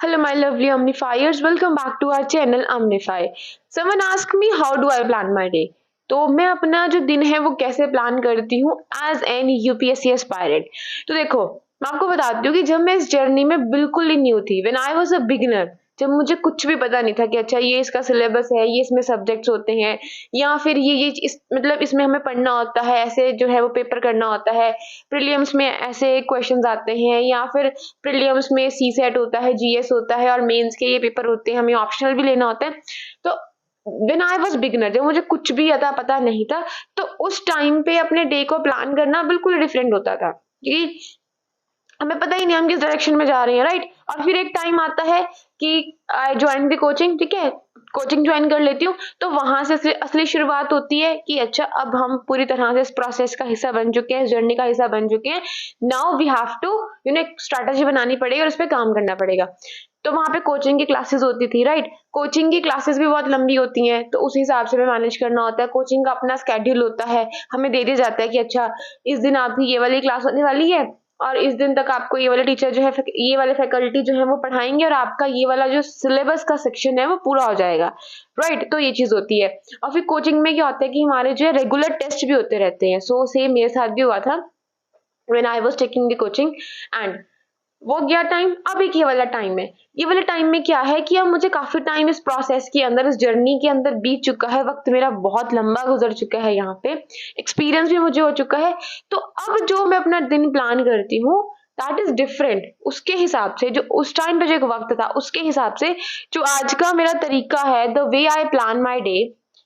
Hello, my lovely Omnifiers. Welcome back to our channel Omnify. Someone asked me how do I plan my day. तो मैं अपना जो दिन है वो कैसे प्लान करती हूँ एज एन यूपीएससी एस्पायरेंट। तो देखो, मैं आपको बताती हूँ कि जब मैं इस जर्नी में बिल्कुल ही न्यू थी, when I was a beginner, जब मुझे कुछ भी पता नहीं था कि अच्छा ये इसका सिलेबस है, ये इसमें सब्जेक्ट्स होते हैं, या फिर ये इस मतलब इसमें हमें पढ़ना होता है, ऐसे जो है वो पेपर करना होता है, प्रीलिम्स में ऐसे क्वेश्चंस आते हैं, या फिर प्रीलिम्स में सी सेट होता है, जीएस होता है, और मेंस के ये पेपर होते हैं, हमें ऑप्शनल भी लेना होता है। तो व्हेन आई वाज बिगिनर, जब मुझे कुछ भी अता पता नहीं था, तो उस टाइम पे अपने डे को प्लान करना बिल्कुल डिफरेंट होता था, क्योंकि हमें पता ही नहीं हम किस डायरेक्शन में जा रहे हैं, राइट। और फिर एक टाइम आता है कि आई ज्वाइन द कोचिंग, ठीक है, कोचिंग ज्वाइन कर लेती हूँ, तो वहां से असली शुरुआत होती है कि अच्छा अब हम पूरी तरह से इस प्रोसेस का हिस्सा बन चुके हैं, इस जर्नी का हिस्सा बन चुके हैं। नाउ वी हैव टू एक स्ट्रैटेजी बनानी पड़ेगी और उस पर काम करना पड़ेगा। तो वहां पे कोचिंग की क्लासेस होती थी, राइट। कोचिंग की क्लासेस भी बहुत लंबी होती हैं, तो उस हिसाब से हमें मैनेज करना होता है। कोचिंग का अपना स्केड्यूल होता है, हमें दे दिया जाता है कि अच्छा इस दिन आपकी ये वाली क्लास होने वाली है, और इस दिन तक आपको ये वाले टीचर जो है, ये वाले फैकल्टी जो है वो पढ़ाएंगे, और आपका ये वाला जो सिलेबस का सेक्शन है वो पूरा हो जाएगा, राइट। तो ये चीज होती है। और फिर कोचिंग में क्या होता है कि हमारे जो है रेगुलर टेस्ट भी होते रहते हैं। सो सेम मेरे साथ भी हुआ था when I was taking the coaching. And वो गया टाइम, अब एक ये वाला टाइम है। ये वाले टाइम में क्या है कि अब मुझे काफी टाइम इस प्रोसेस के अंदर, इस जर्नी के अंदर बीत चुका है, वक्त मेरा बहुत लंबा गुजर चुका है, यहाँ पे एक्सपीरियंस भी मुझे हो चुका है। तो अब जो मैं अपना दिन प्लान करती हूँ दैट इज डिफरेंट, उसके हिसाब से जो उस टाइम पे जो एक वक्त था उसके हिसाब से जो आज का मेरा तरीका है, the way I plan my day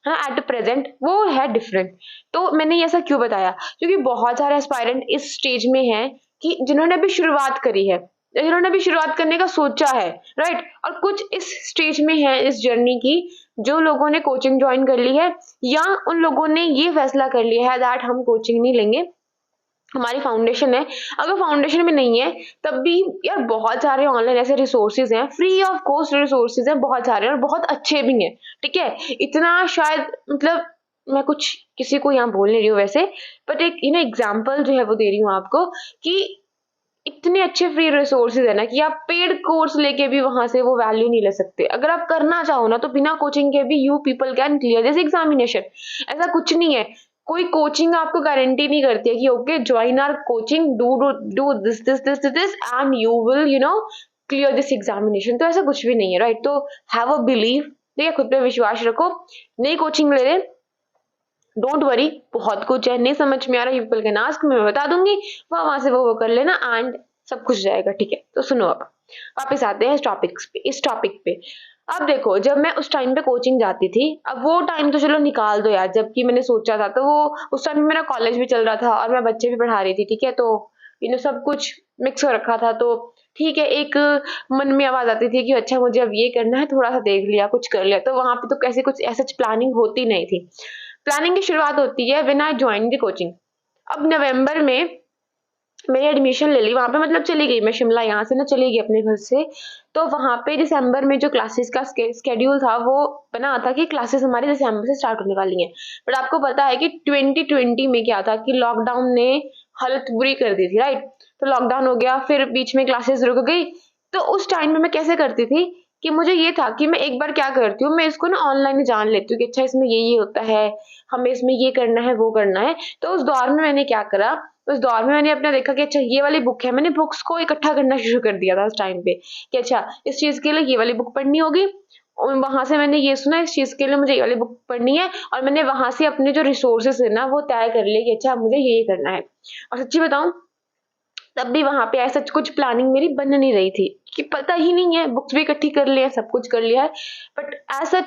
है एट प्रेजेंट, वो है डिफरेंट। तो मैंने ये ऐसा क्यों बताया, क्योंकि बहुत सारे एस्पायरेंट इस स्टेज में हैं कि जिन्होंने अभी शुरुआत करी है, जिन्होंने अभी शुरुआत करने का सोचा है, राइट। और कुछ इस स्टेज में है इस जर्नी की, जो लोगों ने कोचिंग ज्वाइन कर ली है, या उन लोगों ने ये फैसला कर लिया है दैट हम कोचिंग नहीं लेंगे, हमारी फाउंडेशन है। अगर फाउंडेशन में नहीं है तब भी यार बहुत सारे ऑनलाइन ऐसे रिसोर्सेज हैं, फ्री ऑफ कॉस्ट रिसोर्सेज हैं बहुत सारे, और बहुत अच्छे भी हैं, ठीक है। इतना शायद मतलब मैं कुछ किसी को यहाँ बोल नहीं रही हूँ वैसे, बट एक एग्जाम्पल जो है वो दे रही हूँ आपको कि इतने अच्छे फ्री रिसोर्सेज है ना कि आप पेड कोर्स लेके भी वहां से वो वैल्यू नहीं ले सकते। अगर आप करना चाहो ना तो बिना कोचिंग के भी you people can clear this examination. ऐसा कुछ नहीं है, कोई कोचिंग आपको गारंटी नहीं करती है कि okay join our coaching, do do do this and you will clear this examination. तो ऐसा कुछ भी नहीं है, राइट। तो हैव अ बिलीव, ठीक है, खुद पे विश्वास रखो। नई कोचिंग ले रहे, डोंट वरी, बहुत कुछ है, नहीं समझ में आ रहा पीपल कैन आस्क, मैं बता दूंगी, वहां से वो कर लेना एंड सब कुछ जाएगा, ठीक है। तो सुनो, अब वापस आते हैं इस टॉपिक पे। अब देखो, जब मैं उस टाइम पे कोचिंग जाती थी, अब वो टाइम तो चलो निकाल दो यार, जबकि मैंने सोचा था, तो वो उस टाइम मेरा कॉलेज भी चल रहा था और मैं बच्चे भी पढ़ा रही थी, ठीक है। तो सब कुछ मिक्स हो रखा था, तो ठीक है, एक मन में आवाज आती थी कि अच्छा मुझे अब ये करना है, थोड़ा सा देख लिया, कुछ कर लिया। तो वहां पे तो कैसे कुछ ऐसा प्लानिंग होती नहीं थी। प्लानिंग की शुरुआत होती है when I join the coaching. अब नवंबर में मैंने एडमिशन ले ली, वहां पे मतलब चली गई मैं शिमला, यहाँ से ना चली गई अपने घर से। तो वहां पे दिसंबर में जो क्लासेस का स्केड्यूल था वो बना था कि क्लासेस हमारी दिसंबर से स्टार्ट होने वाली हैं। बट आपको पता है कि 2020 में क्या था कि लॉकडाउन ने हालत बुरी कर दी थी, राइट। तो लॉकडाउन हो गया, फिर बीच में क्लासेस रुक गई। तो उस टाइम में मैं कैसे करती थी कि मुझे ये था कि मैं एक बार क्या करती हूँ, मैं इसको ना ऑनलाइन ही जान लेती हूँ कि अच्छा इसमें ये होता है, हमें इसमें ये करना है, वो करना है। तो उस दौर में मैंने क्या करा, उस दौर में मैंने अपना देखा कि अच्छा ये वाली बुक है, मैंने बुक्स को इकट्ठा करना शुरू कर दिया था उस टाइम पे कि अच्छा इस चीज के लिए ये वाली बुक पढ़नी होगी। और वहां से मैंने ये सुना इस चीज के लिए मुझे ये वाली बुक पढ़नी है, और मैंने वहां से अपने जो रिसोर्सेस है ना वो तय कर लिए कि अच्छा मुझे ये करना है। और सच्ची बताऊं, तब भी वहां पे ऐसा कुछ प्लानिंग मेरी बन नहीं रही थी, कि पता ही नहीं है, बुक्स भी इकट्ठी कर लिया, सब कुछ कर लिया है, बट ऐसा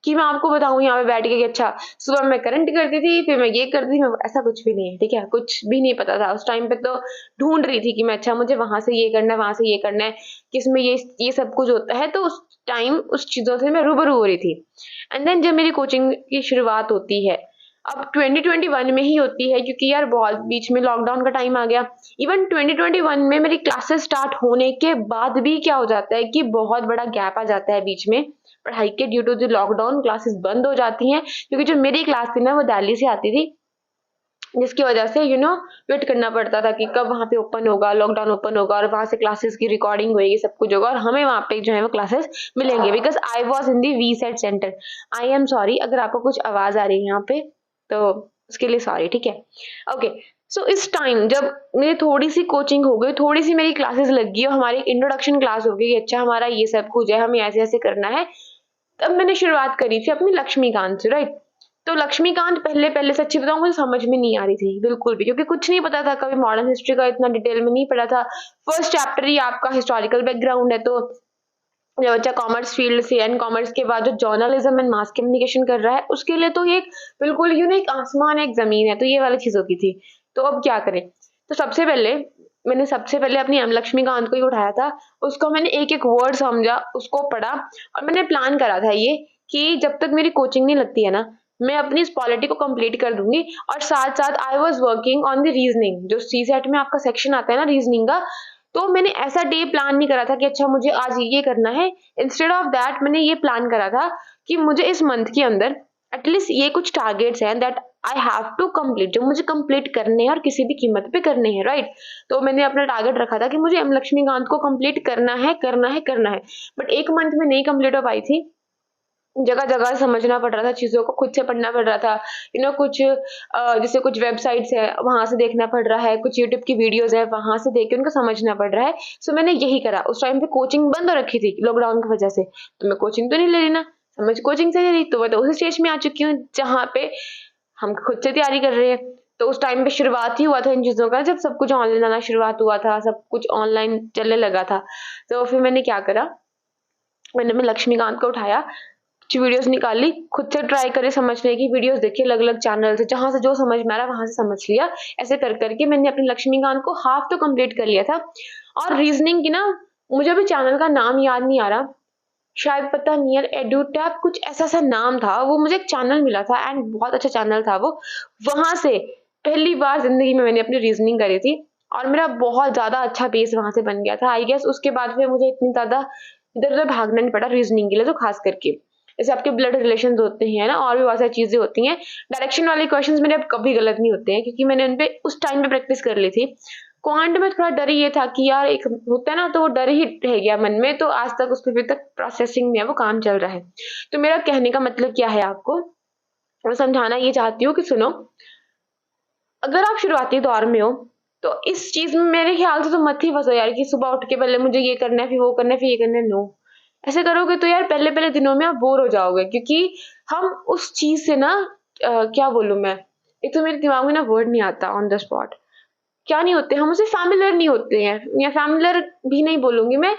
कि मैं आपको बताऊं यहाँ पे बैठ के कि अच्छा सुबह मैं करंट करती थी, फिर मैं ये करती थी, मैं ऐसा कुछ भी नहीं है, ठीक है। कुछ भी नहीं पता था उस टाइम पे, तो ढूंढ रही थी कि मैं अच्छा मुझे वहां से ये करना है, वहां से ये करना है, किसमें ये सब कुछ होता है। तो उस टाइम उस चीजों से मैं रूबरू हो रही थी। एंड देन जब मेरी कोचिंग की शुरुआत होती है, अब 2021 में ही होती है, क्योंकि यार बहुत बीच में लॉकडाउन का टाइम आ गया। इवन 2021 में मेरी क्लासेस स्टार्ट होने के बाद भी क्या हो जाता है कि बहुत बड़ा गैप आ जाता है बीच में पढ़ाई के, due to the lockdown classes बंद हो जाती हैं, क्योंकि जो मेरी क्लास थी ना वो दिल्ली से आती थी, जिसकी वजह से वेट करना पड़ता था कि कब वहाँ पे ओपन होगा, लॉकडाउन ओपन होगा और वहाँ से क्लासेस की रिकॉर्डिंग होएगी, सब कुछ होगा और हमें वहाँ पे जो है वो क्लासेस मिलेंगे, because I was in the V set centre. I am sorry अगर आपको कुछ आवाज आ रही है यहाँ पे, तो उसके लिए सॉरी, ठीक है। ओके, सो इस टाइम जब मेरी थोड़ी सी कोचिंग हो गई, थोड़ी सी मेरी क्लासेस लग गई और हमारी इंट्रोडक्शन क्लास हो गई, अच्छा हमारा ये सब कुछ है, हमें ऐसे ऐसे करना है, तब मैंने शुरुआत करी थी अपनी लक्ष्मीकांत से, राइट। तो लक्ष्मीकांत पहले पहले सच्ची बताऊं मुझे समझ में नहीं आ रही थी बिल्कुल भी, क्योंकि कुछ नहीं पता था, कभी मॉडर्न हिस्ट्री का इतना डिटेल में नहीं पढ़ा था। फर्स्ट चैप्टर ही आपका हिस्टोरिकल बैकग्राउंड है, तो जब बच्चा कॉमर्स फील्ड से एंड कॉमर्स के बाद जो जर्नलिज्म एंड मास कम्युनिकेशन कर रहा है, उसके लिए तो ये एक बिल्कुल एक आसमान एक जमीन है, तो ये वाली चीजों की थी। तो अब क्या करें? तो सबसे पहले अपनी एम लक्ष्मीकांत को ही उठाया था, उसको मैंने एक एक वर्ड समझा, उसको पढ़ा और मैंने प्लान करा था ये कि जब तक मेरी कोचिंग नहीं लगती है ना, मैं अपनी इस पॉलिटी को कंप्लीट कर दूंगी। और साथ साथ I was working on the reasoning, जो सी सेट में आपका सेक्शन आता है ना रीजनिंग का, तो मैंने ऐसा डे प्लान नहीं करा था कि अच्छा मुझे आज ये करना है। इंस्टेड ऑफ दैट मैंने ये प्लान करा था कि मुझे इस मंथ के अंदर एटलीस्ट ये कुछ टारगेट्स हैं that I have to complete, जो मुझे कंप्लीट करने हैं और किसी भी कीमत पे करने हैं, राइट। तो मैंने अपना टारगेट रखा था कि मुझे एम लक्ष्मीकांत को कंप्लीट करना है करना है करना है, बट एक मंथ में नहीं कंप्लीट हो पाई थी। जगह जगह समझना पड़ रहा था, चीजों को खुद से पढ़ना पड़ रहा था, कुछ जैसे कुछ वेबसाइट्स है वहां से देखना पड़ रहा है, कुछ यूट्यूब की वीडियोस है वहां से देख के उनको समझना पड़ रहा है। सो मैंने यही करा। उस टाइम पे कोचिंग बंद हो रखी थी लॉकडाउन की वजह से, तो मैं कोचिंग तो नहीं ले रही ना, समझ कोचिंग से ले रही, तो मैं तो उसी स्टेज में आ चुकी हूँ जहाँ पे हम खुद से तैयारी कर रहे हैं। तो उस टाइम पे शुरुआत ही हुआ था इन चीजों का, जब सब कुछ ऑनलाइन आना शुरुआत हुआ था, सब कुछ ऑनलाइन चलने लगा था। तो फिर मैंने क्या करा, मैंने लक्ष्मीकांत को उठाया, कुछ वीडियोस निकाली, खुद से ट्राई करे समझने की, वीडियोस देखी अलग अलग चैनल से, जहां से जो समझ में आ रहा वहां से समझ लिया। ऐसे कर करके मैंने अपनी लक्ष्मीकांत को हाफ तो कंप्लीट कर लिया था। और रीजनिंग की ना, मुझे अभी चैनल का नाम याद नहीं आ रहा, शायद पता नहीं यार, एडुटैप कुछ ऐसा सा नाम था, वो मुझे एक चैनल मिला था एंड बहुत अच्छा चैनल था वो। वहां से पहली बार जिंदगी में मैंने अपनी रीजनिंग करी थी और मेरा बहुत ज्यादा अच्छा बेस वहां से बन गया था। आई गेस उसके बाद फिर मुझे इतनी ज्यादा इधर उधर भागना नहीं पड़ा रीजनिंग के लिए, तो खास करके जैसे आपके ब्लड रिलेशन होते हैं ना, और भी बहुत सारी चीजें होती हैं, डायरेक्शन वाले क्वेश्चंस मेरे अब कभी गलत नहीं होते हैं, क्योंकि मैंने उनपे उस टाइम पे प्रैक्टिस कर ली थी। क्वांट में थोड़ा डर ये था कि यार एक होता है ना, तो वो डर ही रह गया मन में, तो आज तक उस पर अभी तक प्रोसेसिंग में है, वो काम चल रहा है। तो मेरा कहने का मतलब क्या है आपको, मैं समझाना ये चाहती हूँ कि सुनो, अगर आप शुरुआती दौर में हो तो इस चीज में मेरे ख्याल से तो मत ही फंसो यार, कि सुबह उठ के पहले मुझे ये करना है फिर वो करना है फिर ये करना है। नो, ऐसे करोगे तो यार पहले पहले दिनों में आप बोर हो जाओगे, क्योंकि हम उस चीज से ना क्या बोलूं मैं, एक तो मेरे दिमाग में ना वर्ड नहीं आता ऑन द स्पॉट, क्या नहीं होते, हम उससे फैमिलियर नहीं होते हैं, या फैमिलियर भी नहीं बोलूंगी मैं,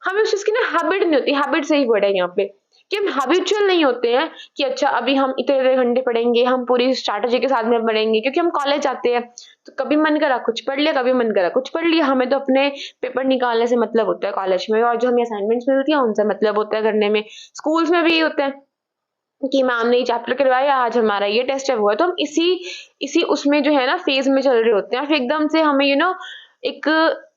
हमें उस चीज की ना हैबिट नहीं होती, हैबिट सही वर्ड है यहाँ पे, कि हम हैबिचुअल नहीं होते हैं कि अच्छा अभी हम इतने इतने घंटे पढ़ेंगे, हम पूरी स्ट्रैटेजी के साथ में पढ़ेंगे, क्योंकि हम कॉलेज जाते हैं तो कभी मन करा कुछ पढ़ लिया, कभी मन करा कुछ पढ़ लिया। हमें तो अपने पेपर निकालने से मतलब होता है कॉलेज में, और जो हमें असाइनमेंट्स मिलती है उनसे मतलब होता है करने में। स्कूल्स में भी यही होता है कि मैम ने ये चैप्टर करवाया, आज हमारा ये टेस्ट है वो है, तो हम इसी इसी उसमें जो है ना फेज में चल रहे होते हैं। फिर एकदम से हमें एक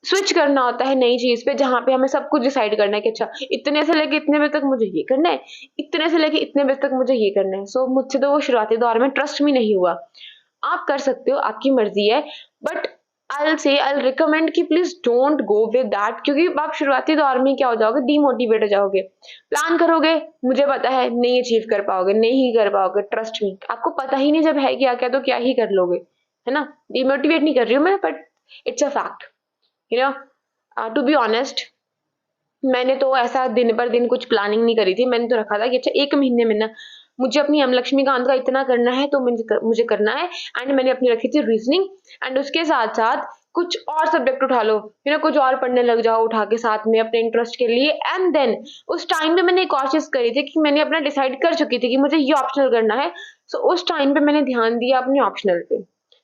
स्विच करना होता है नई चीज पे, जहाँ पे हमें सब कुछ डिसाइड करना है कि अच्छा इतने से लेके इतने बजे तक मुझे ये करना है, इतने से लेके इतने बजे तक मुझे ये करना है। सो मुझसे तो वो शुरुआती दौर में ट्रस्ट भी नहीं हुआ। आप कर सकते हो, आपकी मर्जी है, बट आई रिकमेंड कि please don't go with that, क्योंकि आप शुरुआती दौर में क्या हो जाओगे, डीमोटिवेट हो जाओगे। प्लान करोगे, मुझे पता है नहीं अचीव कर पाओगे, नहीं कर पाओगे, ट्रस्ट मी, आपको पता ही नहीं जब है क्या क्या, तो क्या ही कर लोगे, है ना। डिमोटिवेट नहीं कर रही हूँ मैं, but it's a fact, to be honest. मैंने तो ऐसा दिन पर दिन कुछ प्लानिंग नहीं करी थी, मैंने तो रखा था कि अच्छा एक महीने में ना मुझे अपनी एम लक्ष्मीकांत का इतना करना है, तो मुझे करना है। एंड मैंने अपनी रखी थी रीजनिंग, एंड उसके साथ साथ कुछ और सब्जेक्ट उठा लो, कुछ और पढ़ने लग जाओ उठा के साथ में अपने इंटरेस्ट के लिए। एंड देन उस टाइम पे मैंने एक और चीज करी थी कि मैंने अपना डिसाइड कर चुकी थी कि मुझे ये ऑप्शनल करना है। सो उस टाइम पे मैंने ध्यान दिया अपने ऑप्शनल पे।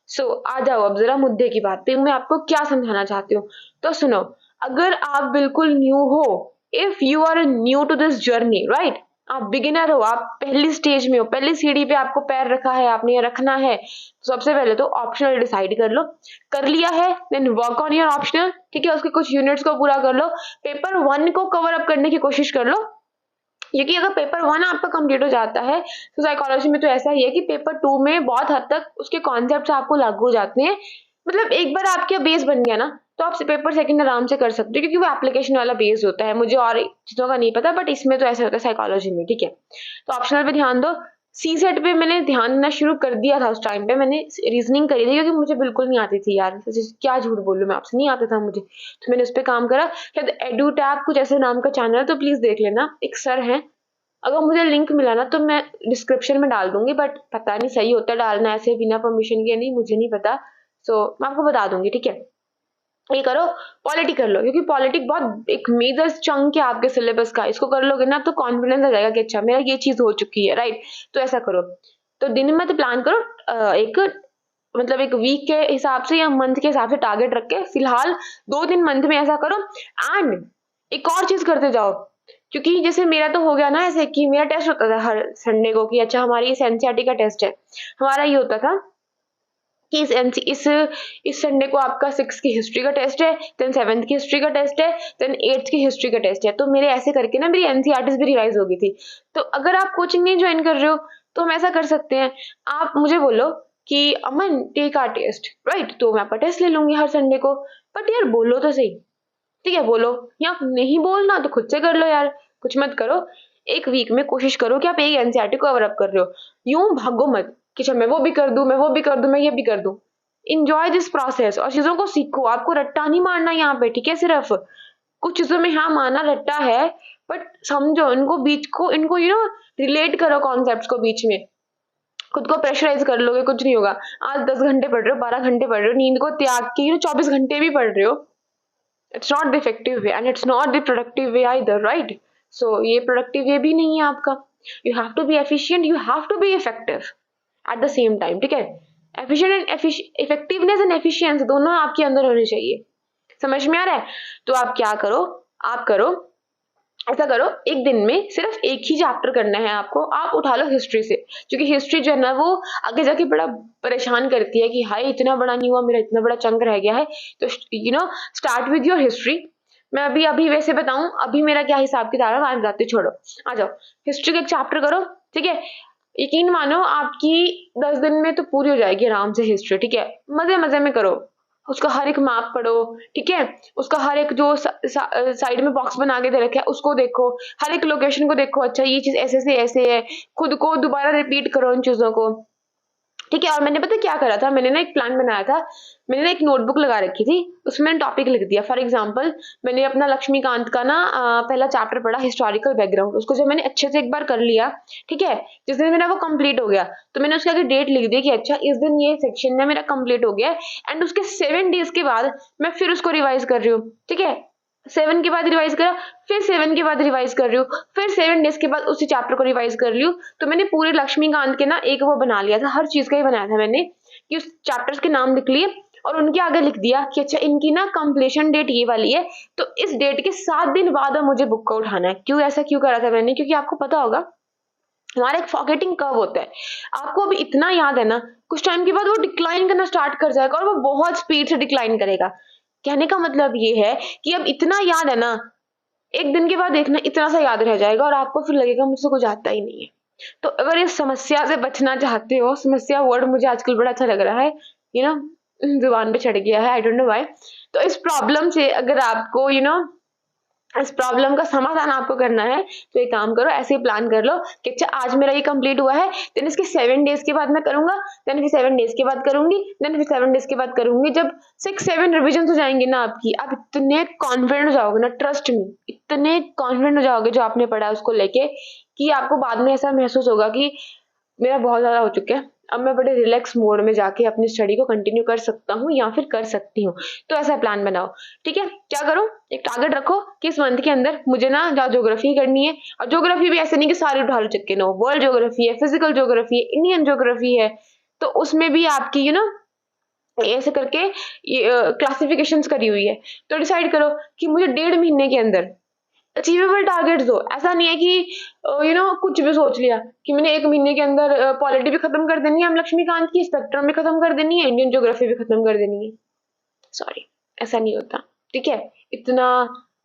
सो आ जाओ अब जरा मुद्दे की बात पे, मैं आपको क्या समझाना चाहती हूँ। तो सुनो, अगर आप बिल्कुल न्यू हो, if you are new to this journey, right, आप बिगिनर हो, आप पहली स्टेज में हो, पहली सीढ़ी पे आपको पैर रखा है, आपने ये रखना है, तो सबसे पहले तो ऑप्शनल डिसाइड कर लो। कर लिया है, then work on your optional, ठीक है, उसके कुछ यूनिट्स को पूरा कर लो, पेपर 1 को कवर अप करने की कोशिश कर लो। क्योंकि अगर पेपर 1 आपका कंप्लीट हो जाता है तो साइकोलॉजी में तो ऐसा ही है कि पेपर 2 में बहुत हद तक उसके कॉन्सेप्ट्स आपको लागू हो जाते हैं। मतलब एक बार आपका बेस बन गया ना, तो आप पेपर सेकंड आराम से कर सकते हो, क्योंकि वो एप्लीकेशन वाला बेस होता है। मुझे और चीज़ों का नहीं पता, बट इसमें तो ऐसा होता है साइकोलॉजी में, ठीक है। तो ऑप्शनल पे ध्यान दो। सी सेट पे मैंने ध्यान देना शुरू कर दिया था, उस टाइम पे मैंने रीजनिंग करी थी, क्योंकि मुझे बिल्कुल नहीं आती थी यार, क्या झूठ बोलूं मैं आपसे, नहीं आता था मुझे, तो मैंने उस पर काम करा। शायद एडू टैब कुछ ऐसे नाम का चैनल है, तो प्लीज देख लेना, एक सर है। अगर मुझे लिंक मिला ना तो मैं डिस्क्रिप्शन में डाल दूंगी, बट पता नहीं सही होता है डालना ऐसे बिना परमिशन के, नहीं मुझे नहीं पता। सो मैं आपको बता दूंगी, ठीक है। ये करो, पॉलिटी कर लो, क्योंकि पॉलिटिक बहुत एक मेजर चंक है आपके सिलेबस का। इसको कर लोगे ना तो कॉन्फिडेंस आ जाएगा कि अच्छा मेरा ये चीज हो चुकी है, राइट। तो ऐसा करो, तो दिन में तो प्लान करो, एक मतलब एक वीक के हिसाब से या मंथ के हिसाब से टारगेट रख के फिलहाल 2 दिन मंथ में ऐसा करो। एंड एक और चीज करते जाओ, क्योंकि जैसे मेरा तो हो गया ना ऐसे कि मेरा टेस्ट होता था हर संडे को, कि अच्छा हमारी इस एनसीईआरटी का टेस्ट है। हमारा ये होता था कि इस संडे को आपका 6 की हिस्ट्री का टेस्ट है, देन 7th की हिस्ट्री का टेस्ट है, देन 8th की हिस्ट्री का टेस्ट है। तो मेरे ऐसे करके ना मेरी एनसीईआरटी भी रिवाइज हो गई थी। तो अगर आप कोचिंग नहीं ज्वाइन कर रहे हो तो हम ऐसा कर सकते हैं, आप मुझे बोलो कि अमन टेक आर टेस्ट, राइट, तो मैं आपका टेस्ट ले लूंगी हर संडे को। बट यार बोलो तो सही, ठीक है, बोलो, या नहीं बोलना तो खुद से कर लो यार, कुछ मत करो। एक वीक में कोशिश करो कि आप एक एनसीईआरटी को कवर अप कर रहे हो, यूं भागो मत कि अच्छा मैं वो भी कर दूं, मैं वो भी कर दूं, मैं ये भी कर दूं। इंजॉय दिस प्रोसेस और चीजों को सीखो। आपको रट्टा नहीं मारना यहाँ पे, ठीक है। सिर्फ कुछ चीजों में हाँ माना रट्टा है, बट समझो इनको, बीच को इनको रिलेट करो कॉन्सेप्ट्स को बीच में। खुद को प्रेशराइज कर लोगे कुछ नहीं होगा। आज 10 घंटे पढ़ रहे हो, 12 घंटे पढ़ रहे हो, नींद को त्याग के 24 घंटे भी पढ़ रहे हो, it's not the effective way and it's not the productive way either, right. So ये प्रोडक्टिव वे भी नहीं है आपका। You have to be efficient, you have to be effective at the same time, ठीक है। Efficient and effectiveness and efficiency दोनों आपके अंदर होनी चाहिए। समझ में आ रहा है? तो आप क्या करो, आप करो ऐसा करो, एक दिन में सिर्फ एक ही चैप्टर करना है आपको। आप उठा लो हिस्ट्री से, क्योंकि हिस्ट्री जो है ना वो आगे जाके बड़ा परेशान करती है कि हाय इतना बड़ा नहीं हुआ मेरा, इतना बड़ा चंक रह गया है। तो स्टार्ट विद योर हिस्ट्री। मैं अभी अभी वैसे बताऊं अभी मेरा क्या हिसाब किताब है, आज जाते छोड़ो, आ जाओ हिस्ट्री का एक चैप्टर करो, ठीक है। यकीन मानो आपकी 10 दिन में तो पूरी हो जाएगी आराम से हिस्ट्री, ठीक है। मजे मजे में करो, उसका हर एक मैप पढ़ो, ठीक है। उसका हर एक जो साइड में बॉक्स बना के दे रखे है उसको देखो, हर एक लोकेशन को देखो, अच्छा ये चीज ऐसे से ऐसे है, खुद को दोबारा रिपीट करो उन चीजों को, ठीक है। और मैंने पता क्या करा था, मैंने ना एक प्लान बनाया था। मैंने ना एक नोटबुक लगा रखी थी, उसमें मैंने टॉपिक लिख दिया। फॉर एग्जांपल मैंने अपना लक्ष्मीकांत का ना पहला चैप्टर पढ़ा, हिस्टोरिकल बैकग्राउंड। उसको जब मैंने अच्छे से एक बार कर लिया, ठीक है, जिस दिन मेरा वो कंप्लीट हो गया, तो मैंने उसके आगे डेट लिख दी कि अच्छा इस दिन ये सेक्शन है मेरा कंप्लीट हो गया। एंड उसके 7 डेज के बाद मैं फिर उसको रिवाइज कर रही हूँ, ठीक है। 7 के बाद रिवाइज करा, फिर 7 के बाद रिवाइज कर रही हूँ, फिर 7 डेज के बाद उसी चैप्टर को रिवाइज कर रही हूँ। तो मैंने पूरे लक्ष्मीकांत के ना एक वो बना लिया था, हर चीज का ही बनाया था मैंने, कि उस चैप्टर्स के नाम लिख लिए और उनके आगे लिख दिया कि अच्छा इनकी ना कंप्लीशन डेट ये वाली है, तो इस डेट के 7 दिन बाद अब मुझे बुक को उठाना है। क्यों ऐसा क्यों करा था मैंने? क्योंकि आपको पता होगा हमारा एक फॉरगेटिंग कर्व होता है। आपको अभी इतना याद है ना, कुछ टाइम के बाद वो डिक्लाइन करना स्टार्ट कर जाएगा और वो बहुत स्पीड से डिक्लाइन करेगा। कहने का मतलब ये है कि अब इतना याद है ना, एक दिन के बाद देखना इतना सा याद रह जाएगा और आपको फिर लगेगा मुझसे कुछ आता ही नहीं है। तो अगर इस समस्या से बचना चाहते हो, समस्या वर्ड मुझे आजकल बड़ा अच्छा लग रहा है, यू नो जुबान पे चढ़ गया है, आई डोंट नो व्हाई। तो इस प्रॉब्लम से अगर आपको इस प्रॉब्लम का समाधान आपको करना है, तो एक काम करो, ऐसे ही प्लान कर लो कि अच्छा आज मेरा ये कंप्लीट हुआ है, देन इसके 7 डेज के बाद मैं करूंगा, देन फिर 7 डेज के बाद करूंगी, देन फिर 7 डेज के बाद करूंगी। जब 6-7 रिविजन हो जाएंगे ना आपकी, आप इतने कॉन्फिडेंट हो जाओगे ना, ट्रस्ट मी, इतने कॉन्फिडेंट हो जाओगे जो आपने पढ़ा है उसको लेके, कि आपको बाद में ऐसा महसूस होगा कि मेरा बहुत ज्यादा हो चुका है, अब मैं बड़े रिलैक्स मोड में जाके अपनी स्टडी को कंटिन्यू कर सकता हूँ या फिर कर सकती हूँ। तो ऐसा प्लान बनाओ, ठीक है। क्या करो, एक टारगेट रखो कि इस मंथ के अंदर मुझे ना ज्योग्राफी करनी है। और ज्योग्राफी भी ऐसे नहीं कि सारे उठा लो चक्के, नो, वर्ल्ड ज्योग्राफी है, फिजिकल ज्योग्राफी है, इंडियन ज्योग्राफी है। तो उसमें भी आपकी ऐसे करके क्लासिफिकेशंस करी हुई है। तो डिसाइड करो कि मुझे 1.5 महीने के अंदर अचीवेबल टारगेट्स हो। ऐसा नहीं है कि कुछ भी सोच लिया कि मैंने 1 महीने के अंदर पॉलिटी भी खत्म कर देनी है, हम लक्ष्मीकांत की स्पेक्ट्रम भी खत्म कर देनी है, इंडियन ज्योग्राफी भी खत्म कर देनी है। सॉरी, ऐसा नहीं होता, ठीक है। इतना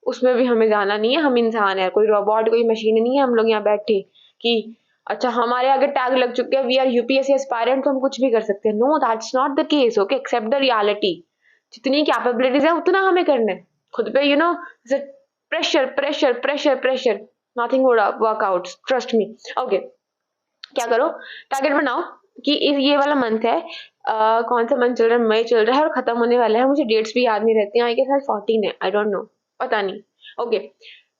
उसमें भी हमें जाना नहीं है, हम इंसान है, कोई रोबोट कोई मशीन नहीं है हम लोग यहाँ बैठे कि अच्छा हमारे आगे टैग लग चुके हैं वी आर यूपीएससी एस्पायरेंट तो हम कुछ भी कर सकते हैं। No that's not the case. Okay, accept the reality. जितनी कैपेबिलिटीज है उतना हमें करना है खुद पे, pressure pressure pressure pressure, nothing would work out, trust me. Okay, क्या करो, टारगेट बनाओ कि ये वाला मंथ है, कौन सा मंथ चल रहा है, मई चल रहा है और खत्म होने वाला है, मुझे डेट्स भी याद नहीं रहती हैं, आई गेस 14 है, आई डोंट नो, पता नहीं। ओके,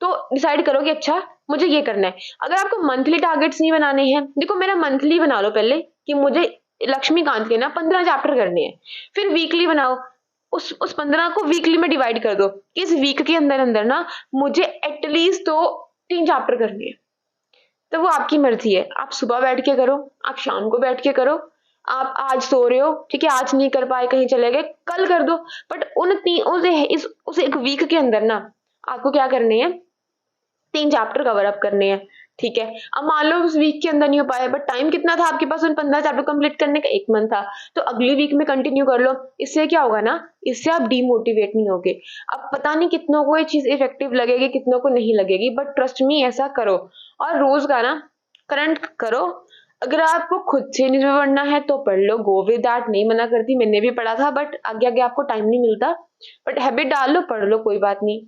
तो डिसाइड करो कि अच्छा मुझे ये करना है। अगर आपको मंथली टारगेट्स नहीं बनाने हैं, देखो मेरा मंथली बना लो पहले कि मुझे लक्ष्मीकांत के ना 15 चैप्टर करने हैं, फिर वीकली बनाओ, उस 15 को वीकली में डिवाइड कर दो कि इस वीक के अंदर अंदर ना मुझे एटलीस्ट तो 3 चैप्टर करने हैं। तो वो आपकी मर्जी है, आप सुबह बैठ के करो, आप शाम को बैठ के करो, आप आज सो रहे हो ठीक है, आज नहीं कर पाए कहीं चले गए, कल कर दो, बट उस एक वीक के अंदर ना आपको क्या करने हैं, 3 चैप्टर कवर अप करने हैं। ठीक है, अब मान लो उस वीक के अंदर नहीं हो पाया, बट टाइम कितना था आपके पास उन 15 चैप्टर कंप्लीट करने का, 1 मंथ था, तो अगली वीक में कंटिन्यू कर लो। इससे क्या होगा ना, इससे आप डीमोटिवेट नहीं होगे। अब पता नहीं कितनों को ये चीज इफेक्टिव लगेगी, कितनों को नहीं लगेगी, बट ट्रस्ट मी ऐसा करो। और रोज का ना करंट करो। अगर आपको खुद से न्यूज पढ़ना है तो पढ़ लो, गो विद दैट, नहीं मना करती, मैंने भी पढ़ा था, बट आगे आगे आपको टाइम नहीं मिलता, बट हैबिट डाल लो, पढ़ लो, कोई बात नहीं।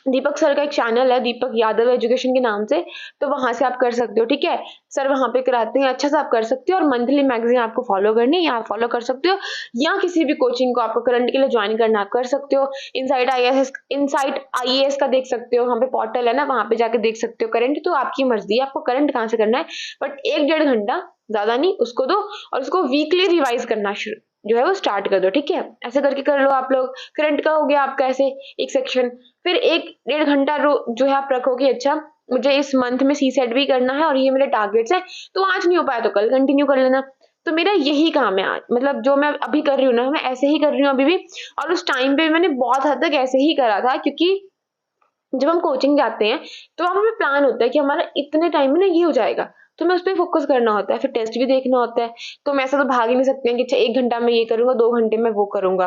दीपक सर का एक चैनल है, दीपक यादव एजुकेशन के नाम से, तो वहां से आप कर सकते हो। ठीक है, सर वहां पे कराते हैं, अच्छा से आप कर सकते हो। और मंथली मैगजीन आपको फॉलो करनी है, आप फॉलो कर सकते हो, या किसी भी कोचिंग को आपको करंट के लिए ज्वाइन करना आप कर सकते हो। इनसाइट आईएएस का देख सकते हो, वहां पे पोर्टल है ना, वहां पे जाके देख सकते हो करंट। तो आपकी मर्जी है आपको करंट कहाँ से करना है, बट 1-1.5 घंटा, ज्यादा नहीं, उसको दो और उसको वीकली रिवाइज करना शुरू जो है वो स्टार्ट कर दो। ठीक है, ऐसे करके कर लो आप लोग। करंट का हो गया आपका ऐसे एक सेक्शन, फिर 1-1.5 घंटा जो है आप रखो कि अच्छा मुझे इस मंथ में सी सेट भी करना है और ये मेरे टारगेट्स है, तो आज नहीं हो पाया तो कल कंटिन्यू कर लेना। तो मेरा यही काम है आज, मतलब जो मैं अभी कर रही हूँ ना, मैं ऐसे ही कर रही हूँ अभी भी। और उस टाइम पे मैंने बहुत हद तक ऐसे ही करा था, क्योंकि जब हम कोचिंग जाते हैं तो वहां हमें प्लान होता है कि हमारा इतने टाइम में ना ये हो जाएगा, तो मैं उस पर फोकस करना होता है, फिर टेस्ट भी देखना होता है, तो मैं ऐसा तो भाग ही नहीं सकते हैं कि अच्छा 1 घंटा में ये करूंगा, 2 घंटे में वो करूंगा।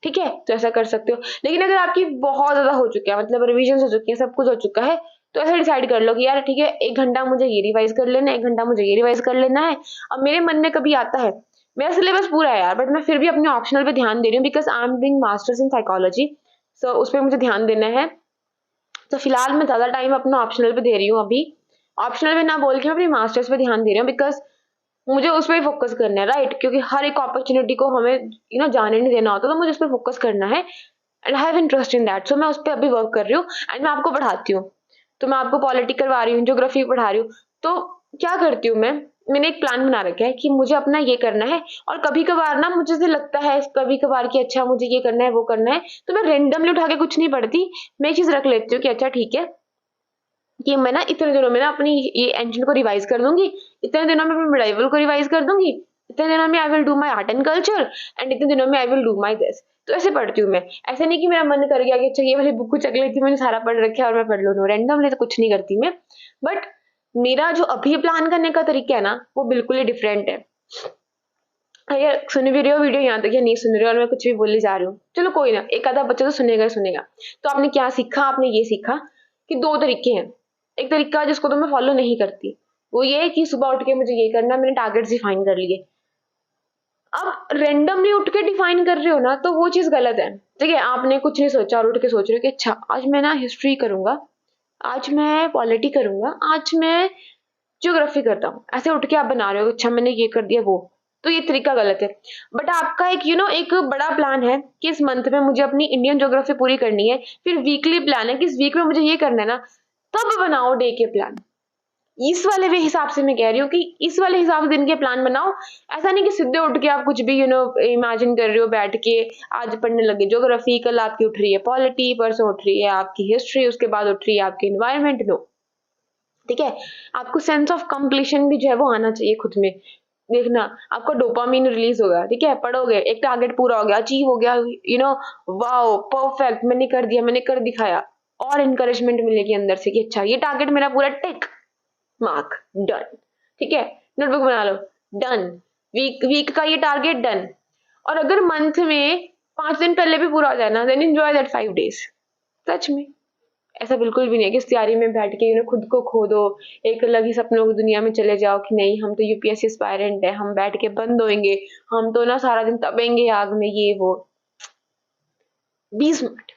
ठीक है, तो ऐसा कर सकते हो। लेकिन अगर आपकी बहुत ज्यादा हो चुका है, मतलब रिविजन हो चुकी है, सब कुछ हो चुका है, तो ऐसा डिसाइड कर लो कि यार ठीक है 1 घंटा मुझे ये रिवाइज कर लेना है, 1 घंटा मुझे ये रिवाइज कर लेना है। अब मेरे मन में कभी आता है, मेरा सिलेबस पूरा है यार, बट मैं फिर भी अपने ऑप्शनल पे ध्यान दे रही हूँ, because I am doing masters in psychology, so उस पर मुझे ध्यान देना है। तो फिलहाल मैं ज्यादा टाइम अपना ऑप्शनल पे दे रही हूँ अभी, ऑप्शनल पे ना बोल के मैं अपनी मास्टर्स पे ध्यान दे रही हूँ, बिकॉज मुझे उस पर फोकस करना है, राइट, क्योंकि हर एक अपॉर्चुनिटी को हमें जाने नहीं देना होता, तो मुझे उस पर फोकस करना है and I have interest in that, so मैं उस पर अभी वर्क कर रही हूँ एंड मैं आपको पढ़ाती हूँ। तो मैं आपको पॉलिटी करवा रही हूँ, ज्योग्राफी पढ़ा रही हूँ, तो क्या करती हूँ मैंने एक प्लान बना रखा है कि मुझे अपना ये करना है। और कभी कभार ना मुझे से लगता है कभी कभार कि अच्छा मुझे ये करना है वो करना है, तो मैं रेंडमली उठा के कुछ नहीं पढ़ती, मैं एक चीज रख लेती हूँ कि अच्छा ठीक है कि मैं ना इतने दिनों में ना अपनी ये एंशिएंट को रिवाइज कर दूंगी, इतने दिनों में अपने मिडाइवल को रिवाइज कर दूंगी, इतने दिनों में I will do my art and culture and इतने दिनों में I will do my this. तो ऐसे पढ़ती हूँ मैं, ऐसे नहीं कि मेरा मन कर गया कि अच्छा ये वाली बुक कुछ अगले थी मैंने सारा पढ़ रखा है और मैं पढ़ लूँ, रैंडमली तो कुछ नहीं करती मैं। बट मेरा जो अभी प्लान करने का तरीका है ना वो बिल्कुल ही डिफरेंट है। यार सुन भी रहे हो वीडियो यहाँ तक या नहीं सुन रहे हो और मैं कुछ भी बोलने जा रही हूँ, चलो कोई ना, एक आधा बच्चा तो सुनेगा ही सुनेगा। तो आपने क्या सीखा, आपने ये सीखा कि 2 तरीके हैं। एक तरीका जिसको तो मैं फॉलो नहीं करती, वो ये है कि सुबह उठ के मुझे ये करना है, मैंने टारगेट्स डिफाइन कर लिए। अब रेंडमली उठ के डिफाइन कर रहे हो ना तो वो चीज गलत है। ठीक है, आपने कुछ नहीं सोचा और उठ के सोच रहे हो कि अच्छा आज मैं ना हिस्ट्री करूंगा, आज मैं पॉलिटी करूंगा, आज मैं ज्योग्राफी करता हूँ, ऐसे उठ के आप बना रहे हो अच्छा मैंने ये कर दिया वो, तो ये तरीका गलत है। बट आपका एक एक बड़ा प्लान है कि इस मंथ में मुझे अपनी इंडियन ज्योग्राफी पूरी करनी है, फिर वीकली प्लान है कि इस वीक में मुझे ये करना है ना, तब बनाओ डे के प्लान। इस वाले वे हिसाब से मैं कह रही हूँ कि इस वाले हिसाब से दिन के प्लान बनाओ। ऐसा नहीं कि सीधे उठ के आप कुछ भी इमेजिन कर रहे हो बैठ के, आज पढ़ने लगे ज्योग्राफी, कल आपकी उठ रही है पॉलिटी, परसों उठ रही है आपकी हिस्ट्री, उसके बाद उठ रही है आपकी इन्वायरमेंट। नो, ठीक है, आपको सेंस ऑफ कंप्लीशन भी जो है वो आना चाहिए खुद में। देखना आपका डोपामीन रिलीज होगा, ठीक है, पढ़ोगे एक टारगेट पूरा हो गया, अचीव हो गया, वाओ परफेक्ट, मैंने कर दिया, मैंने कर दिखाया, और इनकरेजमेंट मिलेगी अंदर से कि अच्छा ये टारगेट मेरा पूरा टिक मार्क डन। ठीक है, नोटबुक बना लो, डन, वीक का ये टारगेट डन। और अगर मंथ में 5 दिन पहले भी पूरा हो जाए ना, देन एंजॉय दैट 5 days, सच में ऐसा बिल्कुल भी नहीं है कि इस तैयारी में बैठ के खुद को खो दो, एक अलग ही सपनों की दुनिया में चले जाओ कि नहीं हम तो यूपीएससी एस्पायरेंट है, हम बैठ के बंद होएंगे, हम तो ना सारा दिन तपेंगे आग में, ये वो। 20 मिनट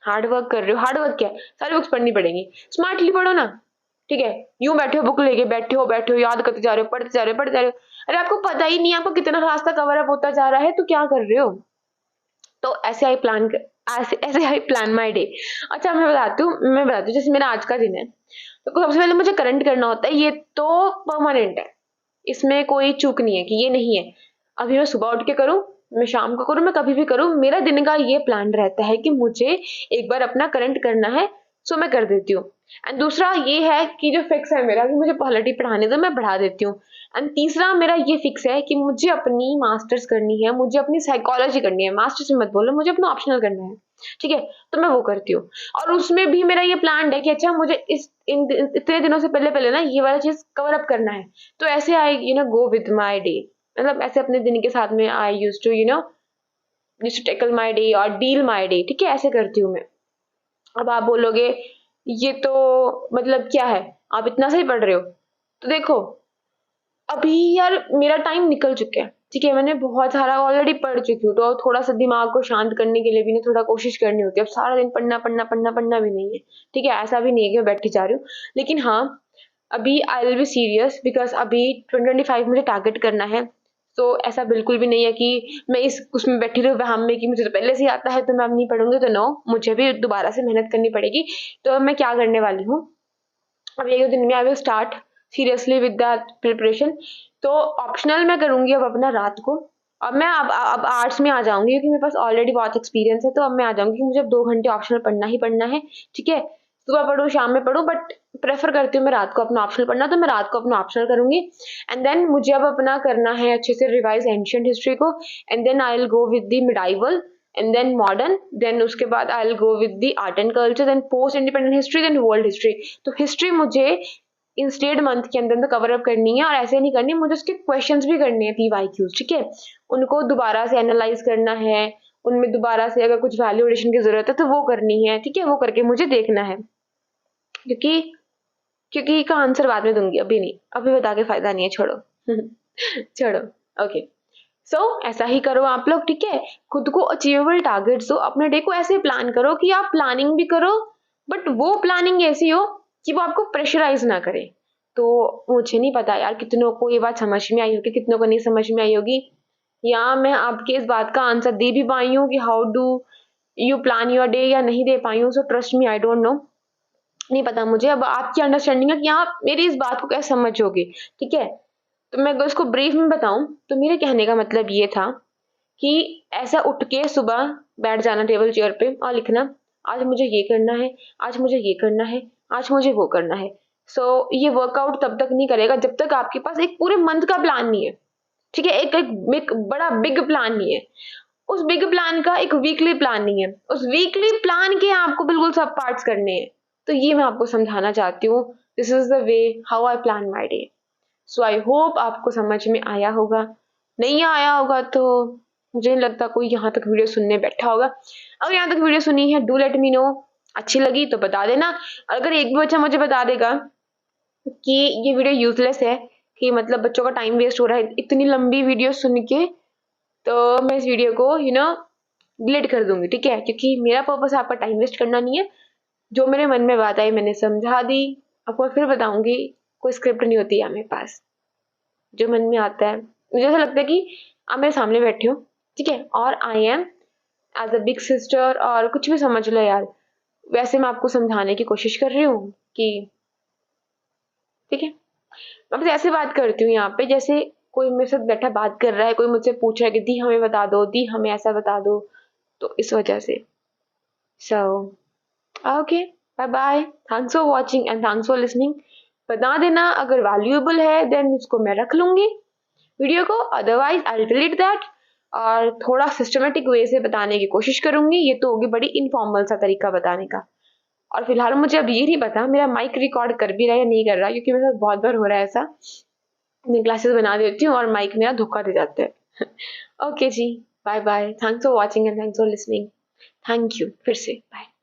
हार्ड वर्क कर रहे हो, हार्ड वर्क क्या है, सारी बुक्स पढ़नी पड़ेंगी, स्मार्टली पढ़ो ना, ठीक है। यूं बैठे हो बुक लेके बैठे हो याद करते जा रहे हो, पढ़ते जा रहे हो, पढ़ते जा रहे हो, अरे आपको पता ही नहीं है आपको कितना रास्ता कवर अप होता जा रहा है, तो क्या कर रहे हो। तो ऐसे आई प्लान ऐसे ऐसे आई प्लान माई डे। अच्छा मैं बताती हूँ जैसे मेरा आज का दिन है, तो सबसे पहले मुझे करंट करना होता है, ये तो परमानेंट है, इसमें कोई चूक नहीं है कि ये नहीं है अभी मैं सुबह उठ के करूँ, मैं शाम को करूँ, मैं कभी भी करूँ, मेरा दिन का ये प्लान रहता है कि मुझे एक बार अपना करंट करना है, सो मैं कर देती हूँ। एंड दूसरा ये है कि जो फिक्स है मेरा कि मुझे पॉलिटी पढ़ाने तो मैं बढ़ा देती हूँ। एंड तीसरा मेरा ये फिक्स है कि मुझे अपनी मास्टर्स करनी है, मुझे अपनी साइकोलॉजी करनी है, मास्टर्स में मत बोलो, मुझे अपना ऑप्शनल करना है, ठीक है, तो मैं वो करती हूँ। और उसमें भी मेरा ये प्लान है कि अच्छा मुझे इतने दिनों से पहले पहले ना ये वाला चीज कवर अप करना है, तो ऐसे आई गो विद माई डे, मतलब ऐसे अपने दिन के साथ में I use to tackle my day और डील माई डे, ठीक है, ऐसे करती हूँ मैं। अब आप बोलोगे ये तो मतलब क्या है, आप इतना सही पढ़ रहे हो, तो देखो अभी यार मेरा टाइम निकल चुका है, ठीक है, मैंने बहुत सारा ऑलरेडी पढ़ चुकी हूँ, तो थोड़ा सा दिमाग को शांत करने के लिए भी ना थोड़ा कोशिश करनी होती है, अब सारा दिन पढ़ना पढ़ना पढ़ना पढ़ना भी नहीं है, ठीक है, ऐसा भी नहीं है कि मैं बैठी जा रही हूँ, लेकिन हाँ अभी I will be serious because अभी 2025 मुझे टारगेट करना है। तो ऐसा बिल्कुल भी नहीं है कि मैं इस उसमें बैठी रहूँ वहां में कि मुझे तो पहले से ही आता है तो मैं अब नहीं पढ़ूंगी, तो नो, मुझे भी दोबारा से मेहनत करनी पड़ेगी। तो अब मैं क्या करने वाली हूँ, अब एक दो दिन में I will start seriously with that preparation. तो ऑप्शनल मैं करूंगी अब अपना रात को, अब मैं अब आर्ट्स में आ जाऊंगी क्योंकि मेरे पास ऑलरेडी बहुत एक्सपीरियंस है, तो अब मैं आ जाऊंगी कि मुझे अब 2 घंटे ऑप्शनल पढ़ना ही पढ़ना है, ठीक है, सुबह पढ़ूँ शाम में पढ़ूँ, बट प्रेफर करती हूँ मैं रात को अपना ऑप्शनल पढ़ना, तो मैं रात को अपना ऑप्शनल करूंगी। एंड देन मुझे अब अपना करना है अच्छे से रिवाइज एंशियंट हिस्ट्री को, and then I will go with the medieval, and then modern, then उसके बाद I will go with the art and culture, then post independent history, then world history. तो हिस्ट्री मुझे instead month के अंदर तो cover up करनी है, और ऐसे नहीं करनी, मुझे उसके क्वेश्चंस भी करने हैं पीवाईक्यूज, ठीक है, उनको दोबारा से एनालाइज करना है, उनमें दोबारा से अगर कुछ वैल्यू एडिशन की जरूरत है तो वो करनी है, ठीक है, वो करके मुझे देखना है, क्योंकि क्योंकि का आंसर बाद में दूंगी, अभी नहीं, अभी बता के फायदा नहीं है, छोड़ो छोड़ो। ओके, सो ऐसा ही करो आप लोग, ठीक है, खुद को अचीवेबल टारगेट्स दो, अपने डे को ऐसे प्लान करो कि आप प्लानिंग भी करो, बट वो प्लानिंग ऐसी हो कि वो आपको प्रेशराइज ना करे। तो मुझे नहीं पता यार कितनों को ये बात समझ में आई होगी, कितनों को नहीं समझ में आई होगी, या मैं आपके इस बात का आंसर दे भी पाई हूँ कि how do you plan your day, या नहीं दे पाई हूँ, so trust me I don't know, नहीं पता मुझे। अब आपकी अंडरस्टैंडिंग है कि आप मेरी इस बात को कैसे समझोगे, ठीक है। तो मैं अगर उसको ब्रीफ में बताऊं तो मेरे कहने का मतलब ये था कि ऐसा उठ के सुबह बैठ जाना टेबल चेयर पे और लिखना, आज मुझे ये करना है, आज मुझे ये करना है, आज मुझे वो करना है। ये वर्कआउट तब तक नहीं करेगा जब तक आपके पास एक पूरे मंथ का प्लान नहीं है, ठीक है, एक बड़ा बिग प्लान नहीं है, उस बिग प्लान का एक वीकली प्लान नहीं है, उस वीकली प्लान के आपको बिल्कुल सब पार्ट्स करने हैं। तो ये मैं आपको समझाना चाहती हूँ, this is the way how I plan my day. So I hope आपको समझ में आया होगा, नहीं आया होगा तो मुझे नहीं लगता कोई यहाँ तक वीडियो सुनने बैठा होगा। अगर यहाँ तक वीडियो सुनी है डू लेट मी नो, अच्छी लगी तो बता देना, अगर एक भी बच्चा मुझे बता देगा कि ये वीडियो यूजलेस है, कि मतलब बच्चों का टाइम वेस्ट हो रहा है इतनी लंबी वीडियो सुन के, तो मैं इस वीडियो को डिलीट कर दूंगी, ठीक है, क्योंकि मेरा पर्पस आपका टाइम वेस्ट करना नहीं है, जो मेरे मन में बात आई मैंने समझा दी, आपको फिर बताऊंगी, कोई स्क्रिप्ट नहीं होती है मेरे पास, जो मन में आता है, मुझे ऐसा लगता है कि आप मेरे सामने बैठे हो, ठीक है, और I am as a big sister, और कुछ भी समझ लो यार, वैसे मैं आपको समझाने की कोशिश कर रही हूँ कि, ठीक है, मैं बस ऐसे बात करती हूँ यहाँ पे जैसे कोई मेरे साथ बैठा बात कर रहा है, कोई मुझसे पूछ रहा है कि दी हमें बता दो, दी हमें ऐसा बता दो, तो इस वजह से। So okay, bye bye, thanks for watching and thanks for listening. बता देना अगर वैल्यूएबल है देन इसको मैं रख लूंगी वीडियो को, otherwise I will delete that, और थोड़ा सिस्टमेटिक वे से बताने की कोशिश करूंगी, ये तो होगी बड़ी इनफॉर्मल सा तरीका बताने का। और फिलहाल मुझे अब ये नहीं पता मेरा माइक रिकॉर्ड कर भी रहा है या नहीं कर रहा, क्योंकि मेरे साथ बहुत बार हो रहा है ऐसा, मैं क्लासेस बना देती हूँ और माइक मेरा धोखा दे जाते हैं okay ji, bye bye, thanks for watching and thanks for listening, thank you, फिर से बाय।